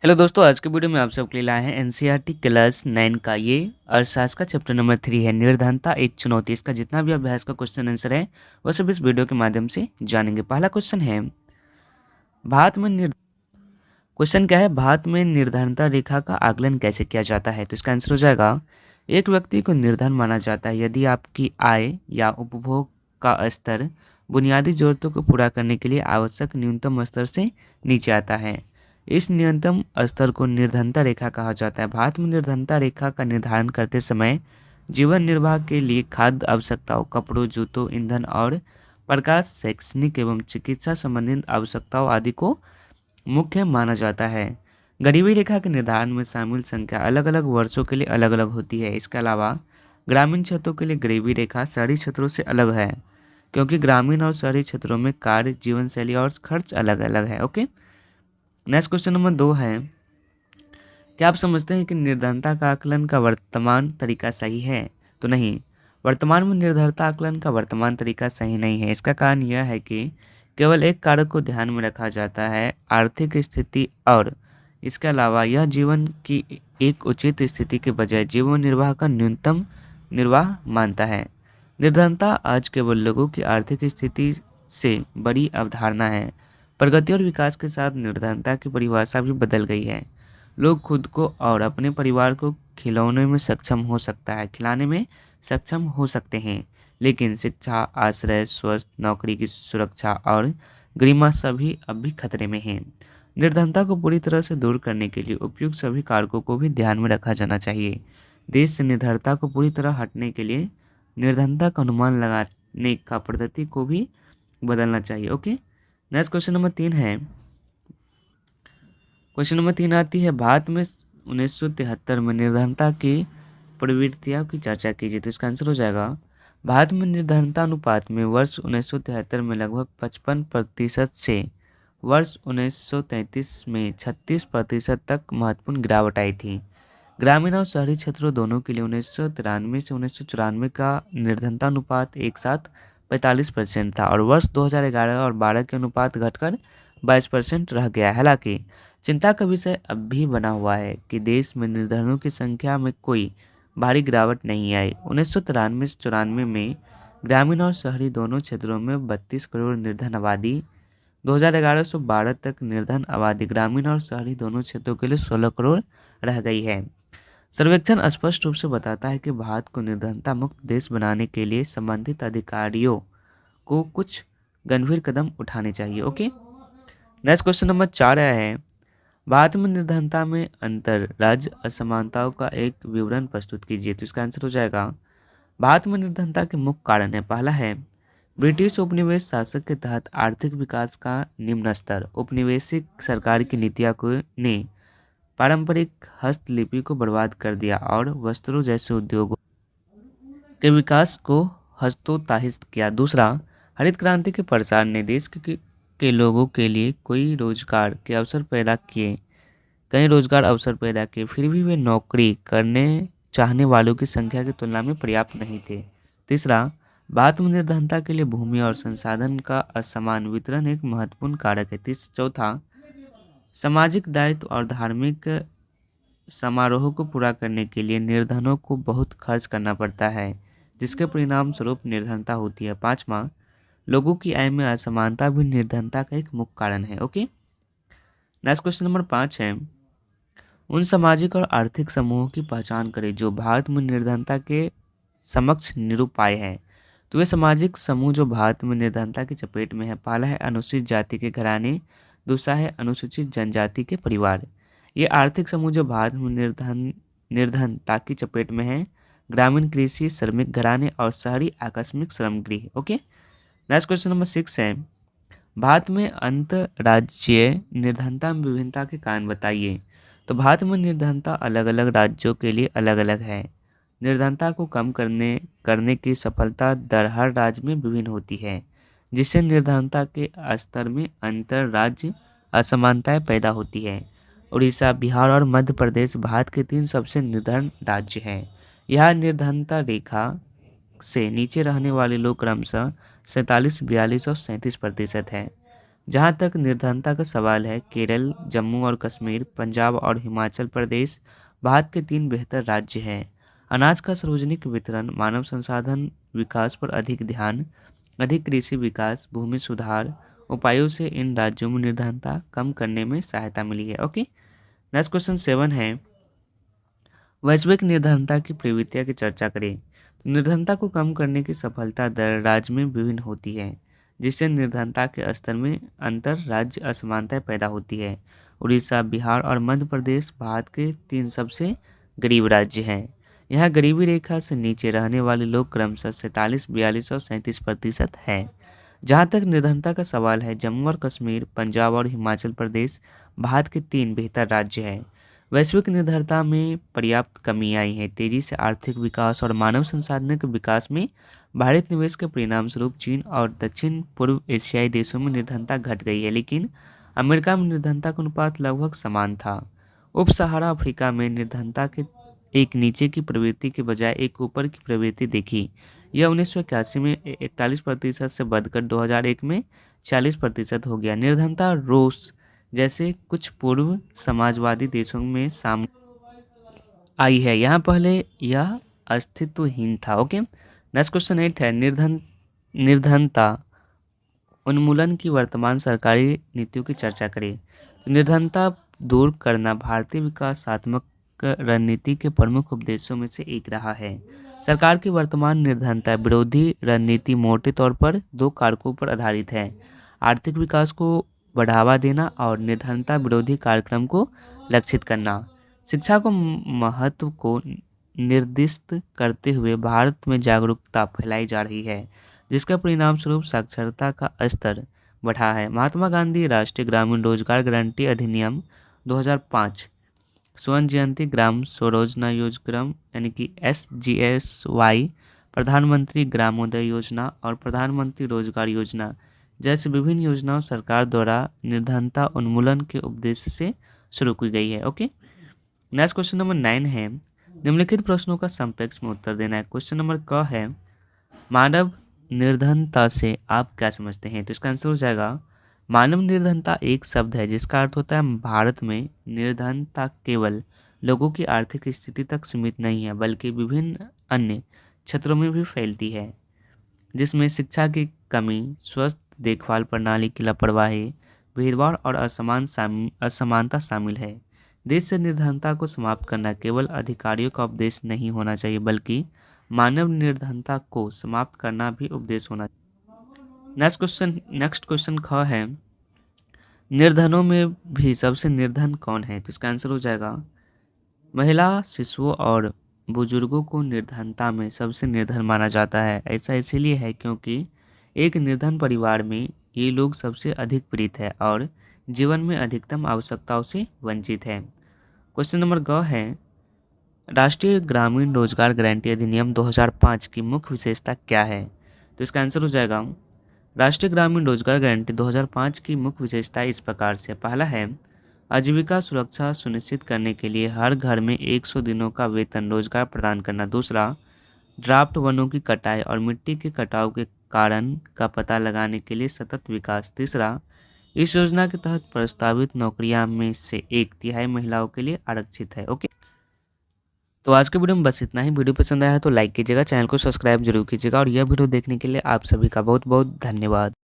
Hello दोस्तों, आज के वीडियो में आप सबके लिए लाए हैं एनसीईआरटी क्लास 9 का ये अर्थशास्त्र का चैप्टर नंबर 3 है निर्धनता एक चुनौती। इसका जितना भी अभ्यास का क्वेश्चन आंसर है वह सब इस वीडियो के माध्यम से जानेंगे। पहला क्वेश्चन है भारत में क्वेश्चन क्या है, भारत में निर्धनता रेखा का आकलन कैसे किया जाता है। तो इसका आंसर हो जाएगा, एक व्यक्ति को निर्धन माना जाता है यदि आपकी आय या उपभोग का स्तर बुनियादी जरूरतों को पूरा करने के लिए आवश्यक न्यूनतम स्तर से नीचे आता है। इस न्यूनतम स्तर को निर्धनता रेखा कहा जाता है। भारत में निर्धनता रेखा का निर्धारण करते समय जीवन निर्वाह के लिए खाद्य आवश्यकताओं, कपड़ों, जूतों, ईंधन और प्रकाश, शैक्षणिक एवं चिकित्सा संबंधित आवश्यकताओं आदि को मुख्य माना जाता है। गरीबी रेखा के निर्धारण में शामिल संख्या अलग अलग वर्षों के लिए अलग अलग होती है। इसके अलावा ग्रामीण क्षेत्रों के लिए गरीबी रेखा शहरी क्षेत्रों से अलग है, क्योंकि ग्रामीण और शहरी क्षेत्रों में कार्य, जीवन शैली और खर्च अलग अलग है। ओके, नेक्स्ट क्वेश्चन नंबर 2 है, क्या आप समझते हैं कि निर्धनता का आकलन का वर्तमान तरीका सही है। तो नहीं, वर्तमान में निर्धनता आकलन का वर्तमान तरीका सही नहीं है। इसका कारण यह है कि केवल एक कारक को ध्यान में रखा जाता है, आर्थिक स्थिति, और इसके अलावा यह जीवन की एक उचित स्थिति के बजाय जीवन निर्वाह का न्यूनतम निर्वाह मानता है। निर्धनता आज केवल लोगों की आर्थिक स्थिति से बड़ी अवधारणा है। प्रगति और विकास के साथ निर्धनता की परिभाषा भी बदल गई है। लोग खुद को और अपने परिवार को खिलाने में सक्षम हो सकते हैं, लेकिन शिक्षा, आश्रय, स्वस्थ नौकरी की सुरक्षा और गरिमा सभी अब भी खतरे में हैं। निर्धनता को पूरी तरह से दूर करने के लिए उपयुक्त सभी कारकों को भी ध्यान में रखा जाना चाहिए। देश से निर्धनता को पूरी तरह हटने के लिए निर्धनता का अनुमान लगाने का पद्धति को भी बदलना चाहिए। ओके, नेक्स्ट क्वेश्चन नंबर 3 है, क्वेश्चन नंबर 3 आती है, भारत में 1973 में निर्धनता की प्रवृत्तियों की चर्चा कीजिए। तो इसका आंसर हो जाएगा, भारत में निर्धनता अनुपात में वर्ष 1973 में लगभग 55% से वर्ष 1933 में 36% तक महत्वपूर्ण गिरावट आई थी। ग्रामीण और शहरी क्षेत्रों दोनों के लिए 1993 से 1994 का निर्धनता अनुपात एक साथ 45% था और वर्ष 2011 और 12 के अनुपात घटकर 22% रह गया। हालांकि चिंता का विषय अब भी बना हुआ है कि देश में निर्धनों की संख्या में कोई भारी गिरावट नहीं आई। 1993 से 94 में ग्रामीण और शहरी दोनों क्षेत्रों में 32 करोड़ निर्धन आबादी, 2011 से 12 तक निर्धन आबादी ग्रामीण और शहरी दोनों क्षेत्रों के लिए 16 करोड़ रह गई है। सर्वेक्षण स्पष्ट रूप से बताता है कि भारत को निर्धनता मुक्त देश बनाने के लिए संबंधित अधिकारियों को कुछ गंभीर कदम उठाने चाहिए। ओके, नेक्स्ट क्वेश्चन नंबर 4 है, भारत में निर्धनता में अंतर राज्य असमानताओं का एक विवरण प्रस्तुत कीजिए। तो इसका आंसर हो जाएगा, भारत में निर्धनता के मुख्य कारण है, पहला है ब्रिटिश उपनिवेश शासक के तहत आर्थिक विकास का निम्न स्तर। औपनिवेशिक सरकार की नीतियां ने पारंपरिक हस्तलिपि को बर्बाद कर दिया और वस्त्रों जैसे उद्योगों के विकास को हस्तोत्साहित किया। दूसरा, हरित क्रांति के प्रसार ने देश के लोगों के लिए कई रोजगार अवसर पैदा किए, फिर भी वे नौकरी करने चाहने वालों की संख्या की तुलना में पर्याप्त नहीं थे। तीसरा, भारत में निर्धनता के लिए भूमि और संसाधन का असमान वितरण एक महत्वपूर्ण कारक है। चौथा, सामाजिक दायित्व और धार्मिक समारोह को पूरा करने के लिए निर्धनों को बहुत खर्च करना पड़ता है, जिसके परिणाम स्वरूप निर्धनता होती है। पांचवा, लोगों की आय में असमानता भी निर्धनता का एक मुख्य कारण है। ओके, नेक्स्ट क्वेश्चन नंबर 5 है, उन सामाजिक और आर्थिक समूहों की पहचान करें जो भारत में निर्धनता के समक्ष निरूपाय है। तो वे सामाजिक समूह जो भारत में निर्धनता की चपेट में है, पहला है अनुसूचित जाति के घराने, दूसरा है अनुसूचित जनजाति के परिवार। ये आर्थिक समूह जो भारत में निर्धनता की चपेट में है, ग्रामीण कृषि श्रमिक घराने और शहरी आकस्मिक श्रम गृह। ओके, नेक्स्ट क्वेश्चन नंबर 6 है, भारत में अंतर्राज्यीय निर्धनता में विभिन्नता के कारण बताइए। तो भारत में निर्धनता अलग अलग राज्यों के लिए अलग अलग है। निर्धनता को कम करने की सफलता दर हर राज्य में विभिन्न होती है, जिससे निर्धनता के स्तर में अंतर राज्य असमानताएं पैदा होती है। उड़ीसा, बिहार और मध्य प्रदेश भारत के 3 सबसे निर्धन राज्य हैं। यह निर्धनता रेखा से नीचे रहने वाले लोग क्रमशः 47, 42 और 37% है। जहाँ तक निर्धनता का सवाल है, केरल, जम्मू और कश्मीर, पंजाब और हिमाचल प्रदेश भारत के 3 बेहतर राज्य हैं। अनाज का सार्वजनिक वितरण, मानव संसाधन विकास पर अधिक ध्यान, अधिक कृषि विकास, भूमि सुधार उपायों से इन राज्यों में निर्धनता कम करने में सहायता मिली है। ओके, नेक्स्ट क्वेश्चन 7 है, वैश्विक निर्धनता की प्रवृत्तियाँ की चर्चा करें। तो निर्धनता को कम करने की सफलता दर राज्य में विभिन्न होती है, जिससे निर्धनता के स्तर में अंतर राज्य असमानताएं पैदा होती है। उड़ीसा, बिहार और मध्य प्रदेश भारत के 3 सबसे गरीब राज्य हैं। यहाँ गरीबी रेखा से नीचे रहने वाले लोग क्रमशः 47, 42 और 37% है। जहाँ तक निर्धनता का सवाल है, जम्मू और कश्मीर, पंजाब और हिमाचल प्रदेश भारत के 3 बेहतर राज्य हैं। वैश्विक निर्धनता में पर्याप्त कमी आई है। तेजी से आर्थिक विकास और मानव संसाधनों के विकास में भारत निवेश के परिणाम स्वरूप चीन और दक्षिण पूर्व एशियाई देशों में निर्धनता घट गई है, लेकिन अमेरिका में निर्धनता का अनुपात लगभग समान था। उप सहारा अफ्रीका में निर्धनता के एक नीचे की प्रवृत्ति के बजाय एक ऊपर की प्रवृत्ति देखी। यह 1981 में 41% से बढ़कर 2001 में 40% हो गया। निर्धनता रूस जैसे कुछ पूर्व समाजवादी देशों में सामने आई है, यहाँ पहले यह अस्तित्वहीन था। ओके, नेक्स्ट क्वेश्चन 8 है, निर्धनता उन्मूलन की वर्तमान सरकारी नीतियों की चर्चा करें। तो निर्धनता दूर करना भारतीय विकासात्मक रणनीति के प्रमुख उद्देश्यों में से एक रहा है। सरकार की वर्तमान निर्धनता विरोधी रणनीति मोटे तौर पर 2 कारकों पर आधारित है, आर्थिक विकास को बढ़ावा देना और निर्धनता विरोधी कार्यक्रम को लक्षित करना। शिक्षा को महत्व को निर्दिष्ट करते हुए भारत में जागरूकता फैलाई जा रही है, जिसका परिणाम स्वरूप साक्षरता का स्तर बढ़ा है। महात्मा गांधी राष्ट्रीय ग्रामीण रोजगार गारंटी अधिनियम 2005, स्वर्ण जयंती ग्राम स्वरोजगार योजना यानी कि SGSY, प्रधानमंत्री ग्रामोदय योजना और प्रधानमंत्री रोजगार योजना जैसे विभिन्न योजनाओं सरकार द्वारा निर्धनता उन्मूलन के उद्देश्य से शुरू की गई है। ओके, नेक्स्ट क्वेश्चन नंबर 9 है, निम्नलिखित प्रश्नों का संक्षेप में उत्तर देना है। क्वेश्चन नंबर क है, मानव निर्धनता से आप क्या समझते हैं? तो इसका आंसर हो जाएगा, मानव निर्धनता एक शब्द है जिसका अर्थ होता है भारत में निर्धनता केवल लोगों की आर्थिक स्थिति तक सीमित नहीं है, बल्कि विभिन्न अन्य क्षेत्रों में भी फैलती है, जिसमें शिक्षा की कमी, स्वस्थ देखभाल प्रणाली की लापरवाही, भेदभाव और असमानता शामिल है। देश से निर्धनता को समाप्त करना केवल अधिकारियों का उद्देश्य नहीं होना चाहिए, बल्कि मानव निर्धनता को समाप्त करना भी उद्देश्य होना चाहिए। नेक्स्ट क्वेश्चन ख है, निर्धनों में भी सबसे निर्धन कौन है? तो इसका आंसर हो जाएगा, महिला, शिशुओं और बुजुर्गों को निर्धनता में सबसे निर्धन माना जाता है। ऐसा इसीलिए है क्योंकि एक निर्धन परिवार में ये लोग सबसे अधिक पीड़ित है और जीवन में अधिकतम आवश्यकताओं से वंचित है। क्वेश्चन नंबर ग है, राष्ट्रीय ग्रामीण रोजगार गारंटी अधिनियम 2005 की मुख्य विशेषता क्या है? तो इसका आंसर हो जाएगा, राष्ट्रीय ग्रामीण रोजगार गारंटी 2005 की मुख्य विशेषता इस प्रकार से, पहला है, आजीविका सुरक्षा सुनिश्चित करने के लिए हर घर में 100 दिनों का वेतन रोजगार प्रदान करना। दूसरा, ड्राफ्ट वनों की कटाई और मिट्टी के कटाव के कारण का पता लगाने के लिए सतत विकास। तीसरा, इस योजना के तहत प्रस्तावित नौकरियां में से 1/3 महिलाओं के लिए आरक्षित है। ओके, तो आज के वीडियो में बस इतना ही। वीडियो पसंद आया तो लाइक कीजिएगा, चैनल को सब्सक्राइब जरूर कीजिएगा और यह वीडियो देखने के लिए आप सभी का बहुत बहुत धन्यवाद।